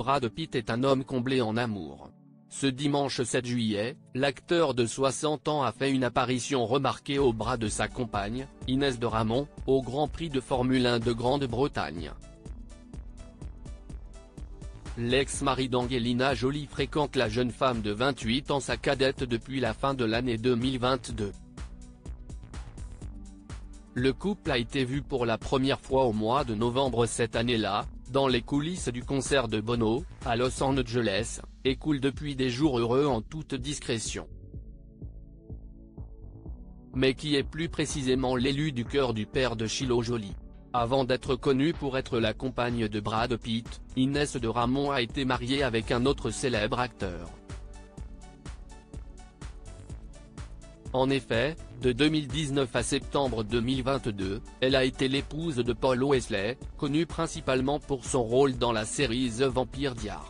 Brad Pitt est un homme comblé en amour. Ce dimanche 7 juillet, l'acteur de 60 ans a fait une apparition remarquée au bras de sa compagne, Inès de Ramon, au Grand Prix de Formule 1 de Grande-Bretagne. L'ex-mari d'Angelina Jolie fréquente la jeune femme de 28 ans, sa cadette, depuis la fin de l'année 2022. Le couple a été vu pour la première fois au mois de novembre cette année-là, dans les coulisses du concert de Bono, à Los Angeles, et coule depuis des jours heureux en toute discrétion. Mais qui est plus précisément l'élu du cœur du père de Shiloh Jolie? Avant d'être connue pour être la compagne de Brad Pitt, Inès de Ramon a été mariée avec un autre célèbre acteur. En effet, de 2019 à septembre 2022, elle a été l'épouse de Paul Wesley, connu principalement pour son rôle dans la série The Vampire Diaries.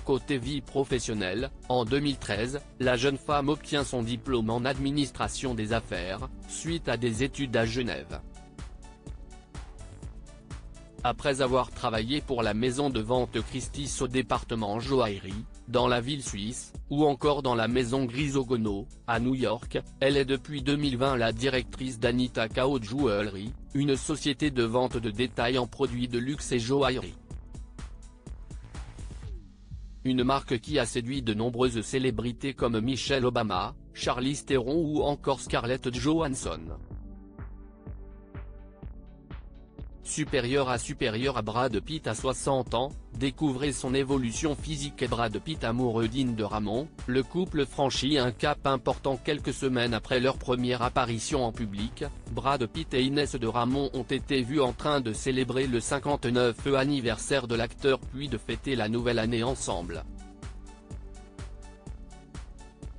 Côté vie professionnelle, en 2013, la jeune femme obtient son diplôme en administration des affaires, suite à des études à Genève. Après avoir travaillé pour la maison de vente Christie's au département joaillerie, dans la ville suisse, ou encore dans la maison Grisogono, à New York, elle est depuis 2020 la directrice d'Anita Kao Jewelry, une société de vente de détail en produits de luxe et joaillerie. Une marque qui a séduit de nombreuses célébrités comme Michelle Obama, Charlize Theron ou encore Scarlett Johansson. Supérieur à Brad Pitt à 60 ans, découvrez son évolution physique et Brad Pitt amoureux d'Inès de Ramon. Le couple franchit un cap important quelques semaines après leur première apparition en public. Brad Pitt et Inès de Ramon ont été vus en train de célébrer le 59e anniversaire de l'acteur puis de fêter la nouvelle année ensemble.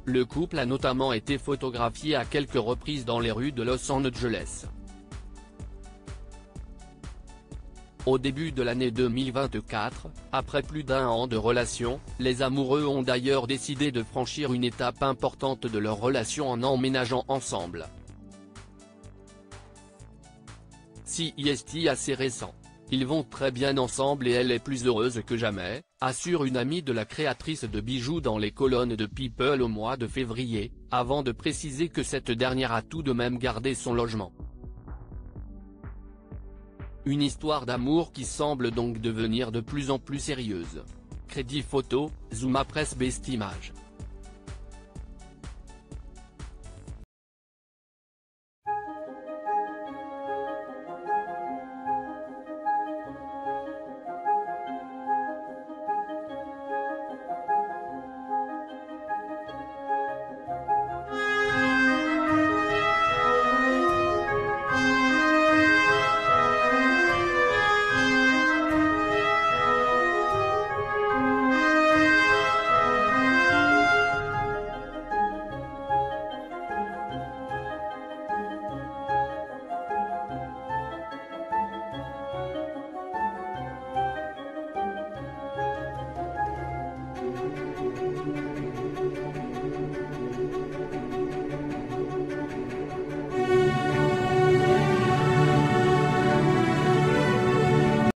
Le couple a notamment été photographié à quelques reprises dans les rues de Los Angeles. Au début de l'année 2024, après plus d'un an de relation, les amoureux ont d'ailleurs décidé de franchir une étape importante de leur relation en emménageant ensemble. C'est assez récent. Ils vont très bien ensemble et elle est plus heureuse que jamais, assure une amie de la créatrice de bijoux dans les colonnes de People au mois de février, avant de préciser que cette dernière a tout de même gardé son logement. Une histoire d'amour qui semble donc devenir de plus en plus sérieuse. Crédit photo, Zuma Presse Best Image.